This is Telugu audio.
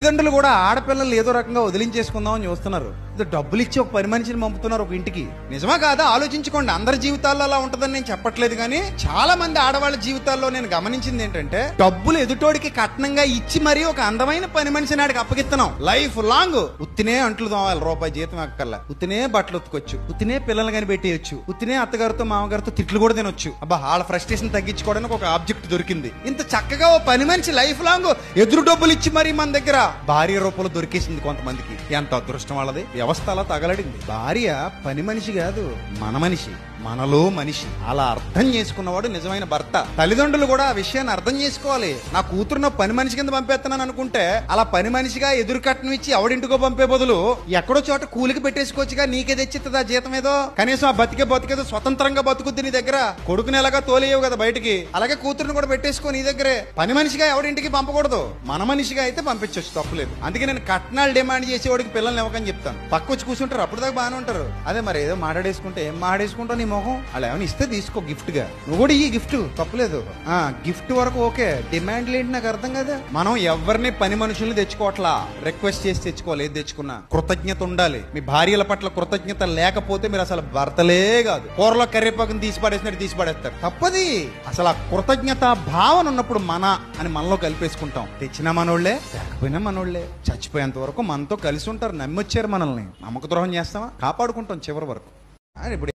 తల్లిదండ్రులు కూడా ఆడపిల్లలు ఏదో రకంగా వదిలించేసుకుందామని చూస్తున్నారు. డబ్బులు ఇచ్చి ఒక పని మనిషిని పంపుతున్నారు ఒక ఇంటికి. నిజమా కాదా ఆలోచించుకోండి. అందరి జీవితాల్లో అలా ఉంటదని నేను చెప్పట్లేదు, కానీ చాలా మంది ఆడవాళ్ళ జీవితాల్లో నేను గమనించింది ఏంటంటే, డబ్బులు ఎదుటోడికి కట్నంగా ఇచ్చి మరీ ఒక అందమైన పని మనిషి నాడికి అప్పగిస్తున్నాం. లైఫ్ లాంగ్ ఉత్తినే అంట్లు తోమాలి, రూపాయి జీతం అక్కర్లా, ఉత్తినే బట్టలు ఉతుకొచ్చు, ఉత్తినే పిల్లలు కానీ పెట్టేయచ్చు, ఉత్తినే అత్తగారితో మామగారితో తిట్లు కూడా తినొచ్చు. అబ్బా, వాళ్ళ ఫ్రస్ట్రేషన్ తగ్గించుకోవడానికి ఒక ఆబ్జెక్ట్ దొరికింది. ఇంత చక్కగా ఓ పని మనిషి లైఫ్ లాంగ్ ఎదురు డబ్బులు ఇచ్చి మరీ మన దగ్గర భార్య రూపంలో దొరికేసింది కొంతమందికి. ఎంత అదృష్టం వాళ్ళది. వ్యవస్థ అలా తగలడింది. భార్య పని మనిషి కాదు, మన మనిషి, మనలో మనిషి. అలా అర్థం చేసుకున్నవాడు నిజమైన భర్త. తల్లిదండ్రులు కూడా ఆ విషయాన్ని అర్థం చేసుకోవాలి. నా కూతురును పని మనిషి కింద పంపేస్తున్నాను అనుకుంటే, అలా పని మనిషిగా ఎదురు కట్నం ఇచ్చి ఎవడింటికో పంపే బదులు ఎక్కడో చోట కూలికి పెట్టేసుకోవచ్చుగా. నీకే తెచ్చిస్తుందా జీతం ఏదో? కనీసం ఆ బతికేదో స్వతంత్రంగా బతుకుద్ది నీ దగ్గర. కొడుకుని ఎలాగా తోలేయవు కదా బయటికి, అలాగే కూతురుని కూడా పెట్టేసుకో నీ దగ్గరే. పని మనిషిగా ఎవడింటికి పంపకూడదు, మన మనిషిగా అయితే పంపించవచ్చు, తప్పులేదు. అందుకే నేను కట్నాలు డిమాండ్ చేసేవాడికి పిల్లల్ని ఇవ్వకని చెప్తాను. పక్క వచ్చి కూర్చుంటారు, అప్పుడు దాకా బాగానే ఉంటారు. అదే మరి ఏదో మాట్లాడేసుకుంటే ఏం మాట్లాడేసుకుంటావు నీ మొహం. అలా ఏమైనా ఇస్తే తీసుకో గిఫ్ట్ గా, నువ్వు కూడా ఈ గిఫ్ట్ తప్పలేదు. గిఫ్ట్ వరకు ఓకే, డిమాండ్లు ఏంటి నాకు అర్థం కదా. మనం ఎవరిని పని మనుషుల్ని తెచ్చుకోవట్లా, రిక్వెస్ట్ చేసి తెచ్చుకోవాలి. ఏది తెచ్చుకున్నా కృతజ్ఞత ఉండాలి. మీ భార్యల పట్ల కృతజ్ఞత లేకపోతే మీరు అసలు భర్తలే కాదు. కూరలో కర్రీపాకుని తీసి పడేస్తారు. తప్పది. అసలు ఆ కృతజ్ఞత భావన ఉన్నప్పుడు మన అని మనలో కలిపేసుకుంటాం. తెచ్చినా మనోళ్లే, లేకపోయినా మనోళ్లే. చచ్చిపోయేంత వరకు మనతో కలిసి ఉంటారు. నమ్మొచ్చారు మనల్ని, నమ్మక ద్రోహం చేస్తామా? కాపాడుకుంటాం చివరి వరకు. ఇప్పుడు